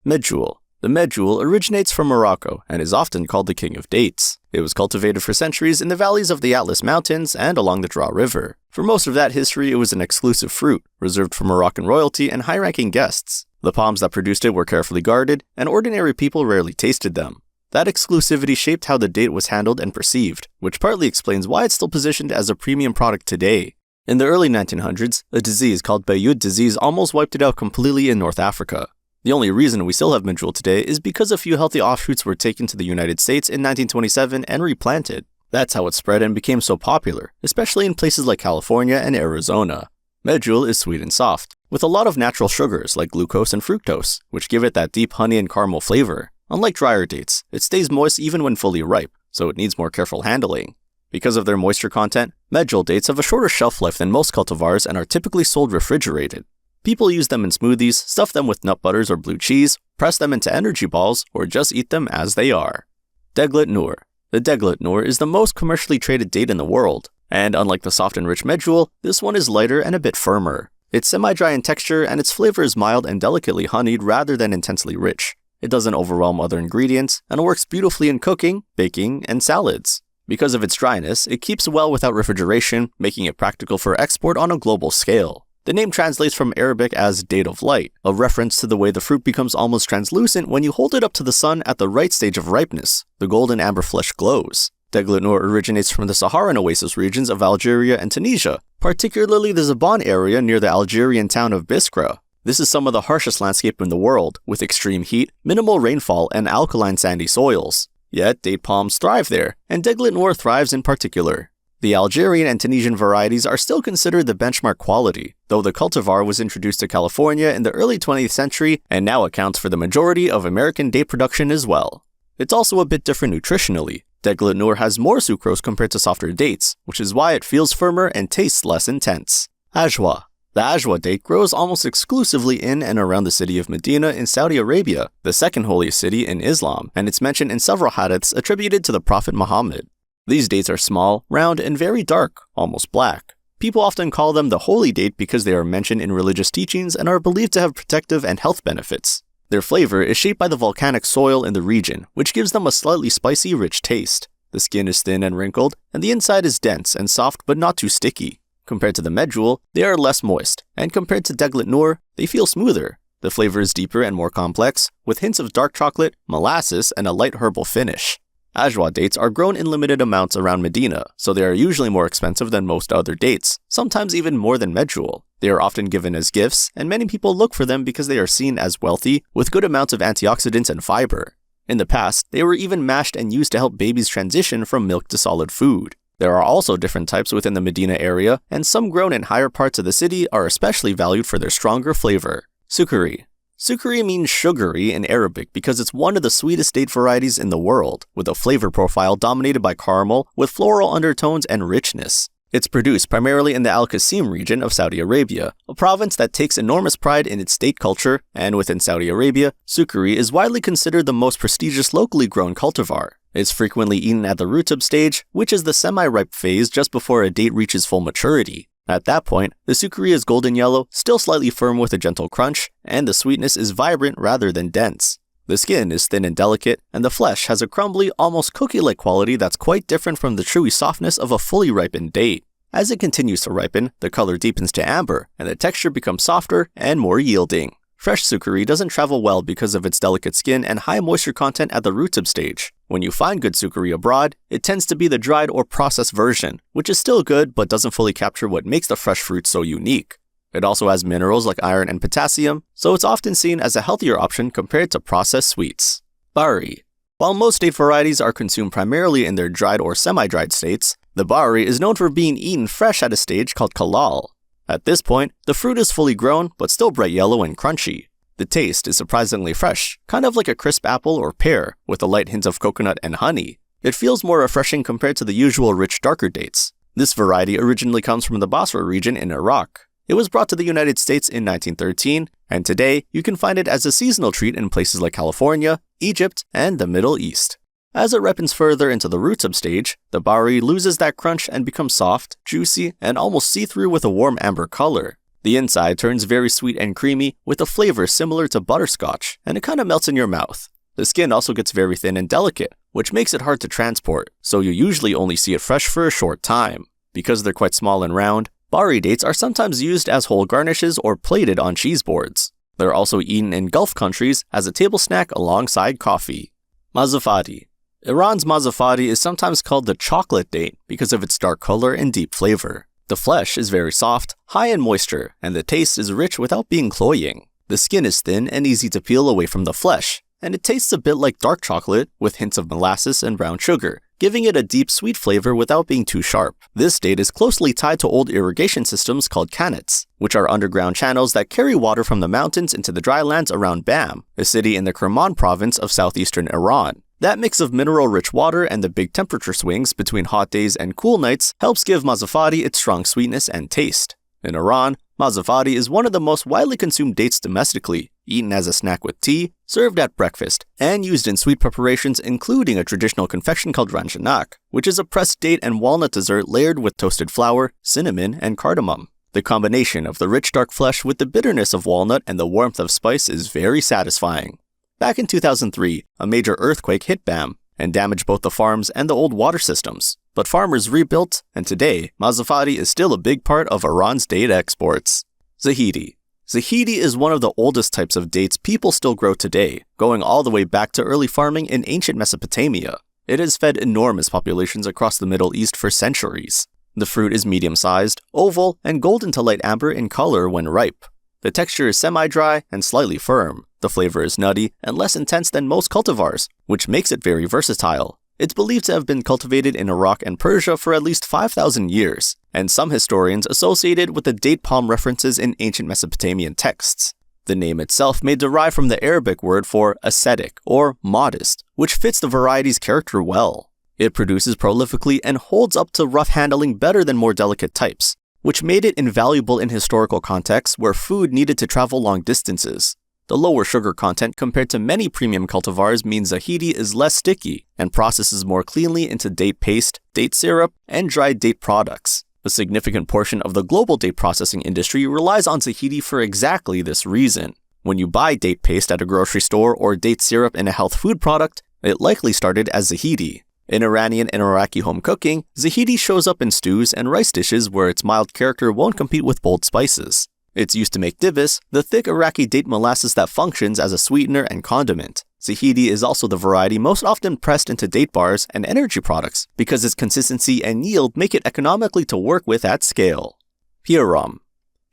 Medjool. The medjool originates from Morocco and is often called the king of dates. It was cultivated for centuries in the valleys of the Atlas Mountains and along the Draa River. For most of that history, it was an exclusive fruit, reserved for Moroccan royalty and high-ranking guests. The palms that produced it were carefully guarded, and ordinary people rarely tasted them. That exclusivity shaped how the date was handled and perceived, which partly explains why it's still positioned as a premium product today. In the early 1900s, a disease called Bayud disease almost wiped it out completely in North Africa. The only reason we still have medjool today is because a few healthy offshoots were taken to the United States in 1927 and replanted. That's how it spread and became so popular, especially in places like California and Arizona. Medjool is sweet and soft, with a lot of natural sugars like glucose and fructose, which give it that deep honey and caramel flavor. Unlike drier dates, it stays moist even when fully ripe, so it needs more careful handling. Because of their moisture content, medjool dates have a shorter shelf life than most cultivars and are typically sold refrigerated. People use them in smoothies, stuff them with nut butters or blue cheese, press them into energy balls, or just eat them as they are. Deglet Noor. The Deglet Noor is the most commercially traded date in the world, and unlike the soft and rich medjool, this one is lighter and a bit firmer. It's semi-dry in texture and its flavor is mild and delicately honeyed rather than intensely rich. It doesn't overwhelm other ingredients, and works beautifully in cooking, baking, and salads. Because of its dryness, it keeps well without refrigeration, making it practical for export on a global scale. The name translates from Arabic as date of light, a reference to the way the fruit becomes almost translucent when you hold it up to the sun at the right stage of ripeness. The golden amber flesh glows. Deglet Noor originates from the Saharan oasis regions of Algeria and Tunisia, particularly the Zaban area near the Algerian town of Biskra. This is some of the harshest landscape in the world, with extreme heat, minimal rainfall, and alkaline sandy soils. Yet, date palms thrive there, and Deglet Noor thrives in particular. The Algerian and Tunisian varieties are still considered the benchmark quality, though the cultivar was introduced to California in the early 20th century and now accounts for the majority of American date production as well. It's also a bit different nutritionally. Deglet Noor has more sucrose compared to softer dates, which is why it feels firmer and tastes less intense. Ajwa. The Ajwa date grows almost exclusively in and around the city of Medina in Saudi Arabia, the second holiest city in Islam, and it's mentioned in several hadiths attributed to the Prophet Muhammad. These dates are small, round, and very dark, almost black. People often call them the holy date because they are mentioned in religious teachings and are believed to have protective and health benefits. Their flavor is shaped by the volcanic soil in the region, which gives them a slightly spicy, rich taste. The skin is thin and wrinkled, and the inside is dense and soft but not too sticky. Compared to the medjool, they are less moist, and compared to Deglet Noor, they feel smoother. The flavor is deeper and more complex, with hints of dark chocolate, molasses, and a light herbal finish. Ajwa dates are grown in limited amounts around Medina, so they are usually more expensive than most other dates, sometimes even more than medjool. They are often given as gifts, and many people look for them because they are seen as wealthy, with good amounts of antioxidants and fiber. In the past, they were even mashed and used to help babies transition from milk to solid food. There are also different types within the Medina area, and some grown in higher parts of the city are especially valued for their stronger flavor. Sukari. Sukari means sugary in Arabic because it's one of the sweetest date varieties in the world, with a flavor profile dominated by caramel with floral undertones and richness. It's produced primarily in the Al-Qasim region of Saudi Arabia, a province that takes enormous pride in its date culture, and within Saudi Arabia, sukari is widely considered the most prestigious locally grown cultivar. It's frequently eaten at the rutub stage, which is the semi-ripe phase just before a date reaches full maturity. At that point, the sukari is golden yellow, still slightly firm with a gentle crunch, and the sweetness is vibrant rather than dense. The skin is thin and delicate, and the flesh has a crumbly, almost cookie-like quality that's quite different from the chewy softness of a fully ripened date. As it continues to ripen, the color deepens to amber, and the texture becomes softer and more yielding. Fresh sukari doesn't travel well because of its delicate skin and high moisture content at the rutub stage. When you find good sukari abroad, it tends to be the dried or processed version, which is still good but doesn't fully capture what makes the fresh fruit so unique. It also has minerals like iron and potassium, so it's often seen as a healthier option compared to processed sweets. Bari. While most date varieties are consumed primarily in their dried or semi-dried states, the Bari is known for being eaten fresh at a stage called kalal. At this point, the fruit is fully grown but still bright yellow and crunchy. The taste is surprisingly fresh, kind of like a crisp apple or pear, with a light hint of coconut and honey. It feels more refreshing compared to the usual rich darker dates. This variety originally comes from the Basra region in Iraq. It was brought to the United States in 1913, and today you can find it as a seasonal treat in places like California, Egypt, and the Middle East. As it ripens further into the rutub stage, the Bari loses that crunch and becomes soft, juicy, and almost see-through with a warm amber color. The inside turns very sweet and creamy with a flavor similar to butterscotch, and it kind of melts in your mouth. The skin also gets very thin and delicate, which makes it hard to transport, so you usually only see it fresh for a short time. Because they're quite small and round, bari dates are sometimes used as whole garnishes or plated on cheese boards. They're also eaten in Gulf countries as a table snack alongside coffee. Mazafati. Iran's mazafati is sometimes called the chocolate date because of its dark color and deep flavor. The flesh is very soft, high in moisture, and the taste is rich without being cloying. The skin is thin and easy to peel away from the flesh, and it tastes a bit like dark chocolate with hints of molasses and brown sugar, giving it a deep sweet flavor without being too sharp. This date is closely tied to old irrigation systems called qanats, which are underground channels that carry water from the mountains into the dry lands around Bam, a city in the Kerman province of southeastern Iran. That mix of mineral-rich water and the big temperature swings between hot days and cool nights helps give mazafati its strong sweetness and taste. In Iran, mazafati is one of the most widely consumed dates domestically, eaten as a snack with tea, served at breakfast, and used in sweet preparations including a traditional confection called ranjanak, which is a pressed date and walnut dessert layered with toasted flour, cinnamon, and cardamom. The combination of the rich dark flesh with the bitterness of walnut and the warmth of spice is very satisfying. Back in 2003, a major earthquake hit Bam and damaged both the farms and the old water systems. But farmers rebuilt, and today, mazafati is still a big part of Iran's date exports. Zahidi. Zahidi is one of the oldest types of dates people still grow today, going all the way back to early farming in ancient Mesopotamia. It has fed enormous populations across the Middle East for centuries. The fruit is medium-sized, oval, and golden to light amber in color when ripe. The texture is semi-dry and slightly firm. The flavor is nutty and less intense than most cultivars, which makes it very versatile. It's believed to have been cultivated in Iraq and Persia for at least 5,000 years, and some historians associate it with the date palm references in ancient Mesopotamian texts. The name itself may derive from the Arabic word for ascetic or modest, which fits the variety's character well. It produces prolifically and holds up to rough handling better than more delicate types, which made it invaluable in historical contexts where food needed to travel long distances. The lower sugar content compared to many premium cultivars means Zahidi is less sticky and processes more cleanly into date paste, date syrup, and dried date products. A significant portion of the global date processing industry relies on Zahidi for exactly this reason. When you buy date paste at a grocery store or date syrup in a health food product, it likely started as Zahidi. In Iranian and Iraqi home cooking, Zahidi shows up in stews and rice dishes where its mild character won't compete with bold spices. It's used to make dibis, the thick Iraqi date molasses that functions as a sweetener and condiment. Zahidi is also the variety most often pressed into date bars and energy products because its consistency and yield make it economically to work with at scale. Piaram.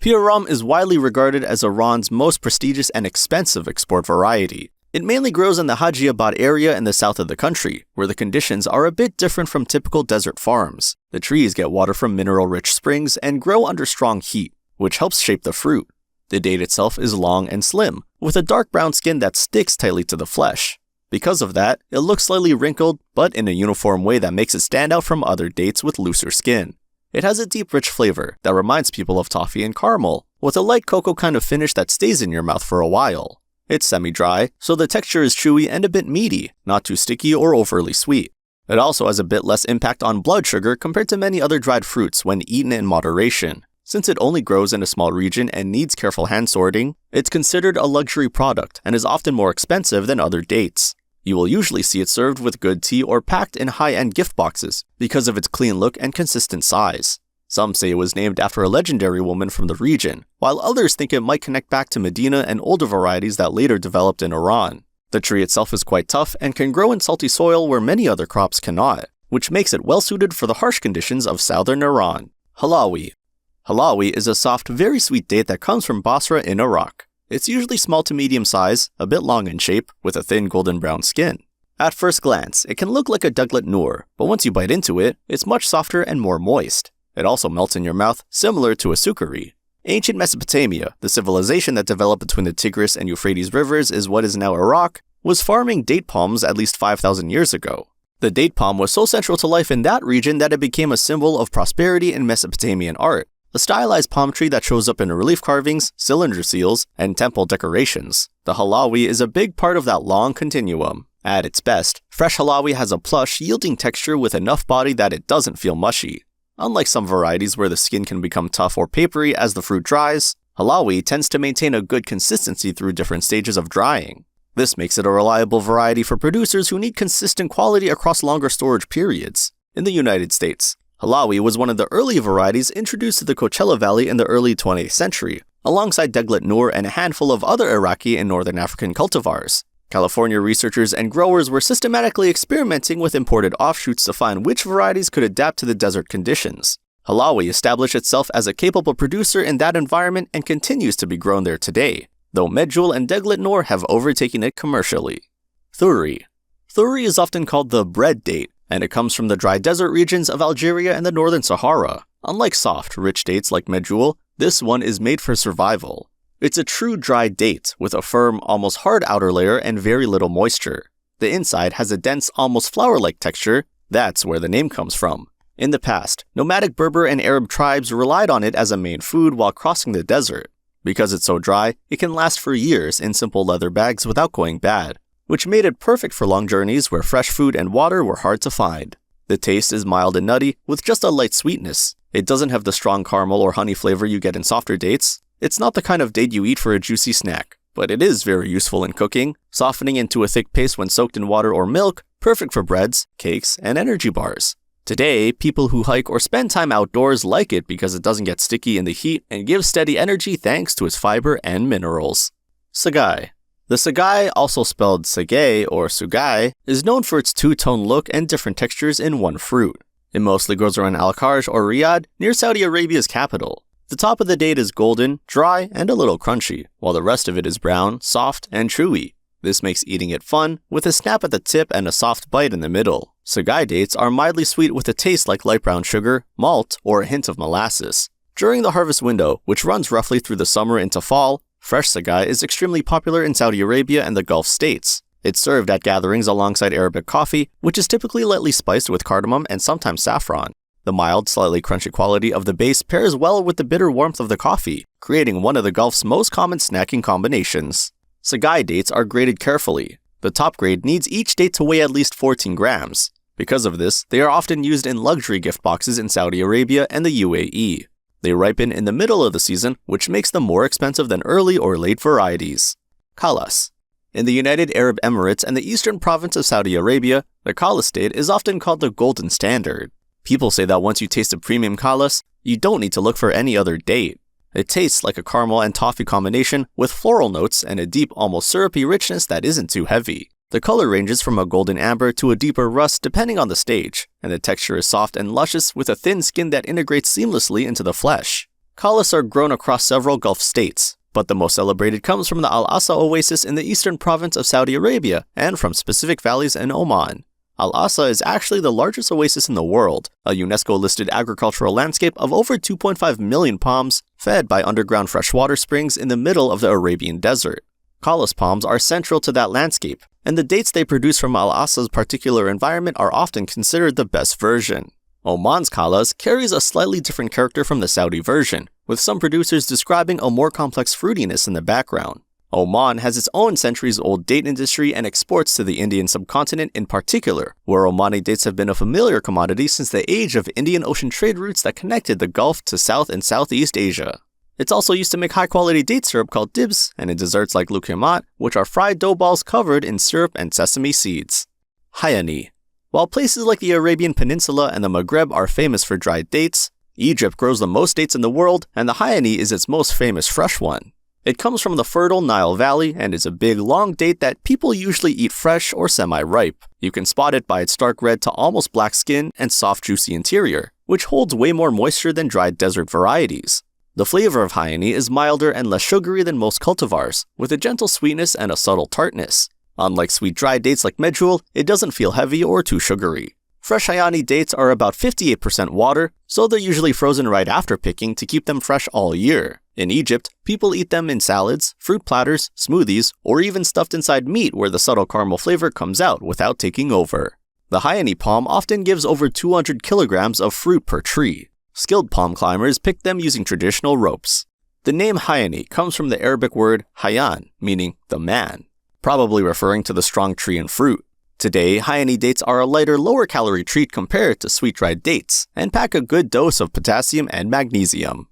Piaram is widely regarded as Iran's most prestigious and expensive export variety. It mainly grows in the Hajiabad area in the south of the country, where the conditions are a bit different from typical desert farms. The trees get water from mineral-rich springs and grow under strong heat, which helps shape the fruit. The date itself is long and slim, with a dark brown skin that sticks tightly to the flesh. Because of that, it looks slightly wrinkled, but in a uniform way that makes it stand out from other dates with looser skin. It has a deep, rich flavor that reminds people of toffee and caramel, with a light cocoa kind of finish that stays in your mouth for a while. It's semi-dry, so the texture is chewy and a bit meaty, not too sticky or overly sweet. It also has a bit less impact on blood sugar compared to many other dried fruits when eaten in moderation. Since it only grows in a small region and needs careful hand sorting, it's considered a luxury product and is often more expensive than other dates. You will usually see it served with good tea or packed in high-end gift boxes because of its clean look and consistent size. Some say it was named after a legendary woman from the region, while others think it might connect back to Medina and older varieties that later developed in Iran. The tree itself is quite tough and can grow in salty soil where many other crops cannot, which makes it well suited for the harsh conditions of southern Iran. Halawi. Halawi is a soft, very sweet date that comes from Basra in Iraq. It's usually small to medium size, a bit long in shape, with a thin golden brown skin. At first glance, it can look like a Douglas Noor, but once you bite into it, it's much softer and more moist. It also melts in your mouth, similar to a sukari. Ancient Mesopotamia, the civilization that developed between the Tigris and Euphrates rivers is what is now Iraq, was farming date palms at least 5,000 years ago. The date palm was so central to life in that region that it became a symbol of prosperity in Mesopotamian art, a stylized palm tree that shows up in relief carvings, cylinder seals, and temple decorations. The halawi is a big part of that long continuum. At its best, fresh halawi has a plush, yielding texture with enough body that it doesn't feel mushy. Unlike some varieties where the skin can become tough or papery as the fruit dries, Halawi tends to maintain a good consistency through different stages of drying. This makes it a reliable variety for producers who need consistent quality across longer storage periods. In the United States, Halawi was one of the early varieties introduced to the Coachella Valley in the early 20th century, alongside Deglet Noor and a handful of other Iraqi and Northern African cultivars. California researchers and growers were systematically experimenting with imported offshoots to find which varieties could adapt to the desert conditions. Halawi established itself as a capable producer in that environment and continues to be grown there today, though Medjool and Deglet Noor have overtaken it commercially. Thuri. Thuri is often called the bread date, and it comes from the dry desert regions of Algeria and the northern Sahara. Unlike soft, rich dates like Medjool, this one is made for survival. It's a true dry date with a firm, almost hard outer layer and very little moisture. The inside has a dense, almost flour-like texture. That's where the name comes from. In the past, nomadic Berber and Arab tribes relied on it as a main food while crossing the desert. Because it's so dry, it can last for years in simple leather bags without going bad, which made it perfect for long journeys where fresh food and water were hard to find. The taste is mild and nutty, with just a light sweetness. It doesn't have the strong caramel or honey flavor you get in softer dates. It's not the kind of date you eat for a juicy snack, but it is very useful in cooking, softening into a thick paste when soaked in water or milk, perfect for breads, cakes, and energy bars. Today, people who hike or spend time outdoors like it because it doesn't get sticky in the heat and gives steady energy thanks to its fiber and minerals. Sagai. The Sagai, also spelled Sagay or Sugai, is known for its two-tone look and different textures in one fruit. It mostly grows around Al-Kharj or Riyadh, near Saudi Arabia's capital. The top of the date is golden, dry, and a little crunchy, while the rest of it is brown, soft, and chewy. This makes eating it fun, with a snap at the tip and a soft bite in the middle. Sagai dates are mildly sweet with a taste like light brown sugar, malt, or a hint of molasses. During the harvest window, which runs roughly through the summer into fall, fresh Sagai is extremely popular in Saudi Arabia and the Gulf states. It's served at gatherings alongside Arabic coffee, which is typically lightly spiced with cardamom and sometimes saffron. The mild, slightly crunchy quality of the base pairs well with the bitter warmth of the coffee, creating one of the Gulf's most common snacking combinations. Sagai dates are graded carefully. The top grade needs each date to weigh at least 14 grams. Because of this, they are often used in luxury gift boxes in Saudi Arabia and the UAE. They ripen in the middle of the season, which makes them more expensive than early or late varieties. Khalas. In the United Arab Emirates and the eastern province of Saudi Arabia, the Khalas date is often called the golden standard. People say that once you taste a premium Khalas, you don't need to look for any other date. It tastes like a caramel and toffee combination with floral notes and a deep, almost syrupy richness that isn't too heavy. The color ranges from a golden amber to a deeper rust depending on the stage, and the texture is soft and luscious with a thin skin that integrates seamlessly into the flesh. Khalas are grown across several Gulf states, but the most celebrated comes from the Al-Asa Oasis in the eastern province of Saudi Arabia and from specific valleys in Oman. Al-Asa is actually the largest oasis in the world, a UNESCO-listed agricultural landscape of over 2.5 million palms fed by underground freshwater springs in the middle of the Arabian desert. Khalas palms are central to that landscape, and the dates they produce from Al-Asa's particular environment are often considered the best version. Oman's Khalas carries a slightly different character from the Saudi version, with some producers describing a more complex fruitiness in the background. Oman has its own centuries-old date industry and exports to the Indian subcontinent in particular, where Omani dates have been a familiar commodity since the age of Indian Ocean trade routes that connected the Gulf to South and Southeast Asia. It's also used to make high-quality date syrup called dibs, and in desserts like lukemat, which are fried dough balls covered in syrup and sesame seeds. Hayani. While places like the Arabian Peninsula and the Maghreb are famous for dried dates, Egypt grows the most dates in the world, and the Hayani is its most famous fresh one. It comes from the fertile Nile Valley and is a big, long date that people usually eat fresh or semi-ripe. You can spot it by its dark red to almost black skin and soft, juicy interior, which holds way more moisture than dried desert varieties. The flavor of Hayani is milder and less sugary than most cultivars, with a gentle sweetness and a subtle tartness. Unlike sweet dried dates like Medjool, it doesn't feel heavy or too sugary. Fresh Hayani dates are about 58% water, so they're usually frozen right after picking to keep them fresh all year. In Egypt, people eat them in salads, fruit platters, smoothies, or even stuffed inside meat where the subtle caramel flavor comes out without taking over. The Hayani palm often gives over 200 kilograms of fruit per tree. Skilled palm climbers pick them using traditional ropes. The name Hayani comes from the Arabic word Hayyan, meaning the man, probably referring to the strong tree and fruit. Today, Hayani dates are a lighter, lower-calorie treat compared to sweet dried dates, and pack a good dose of potassium and magnesium.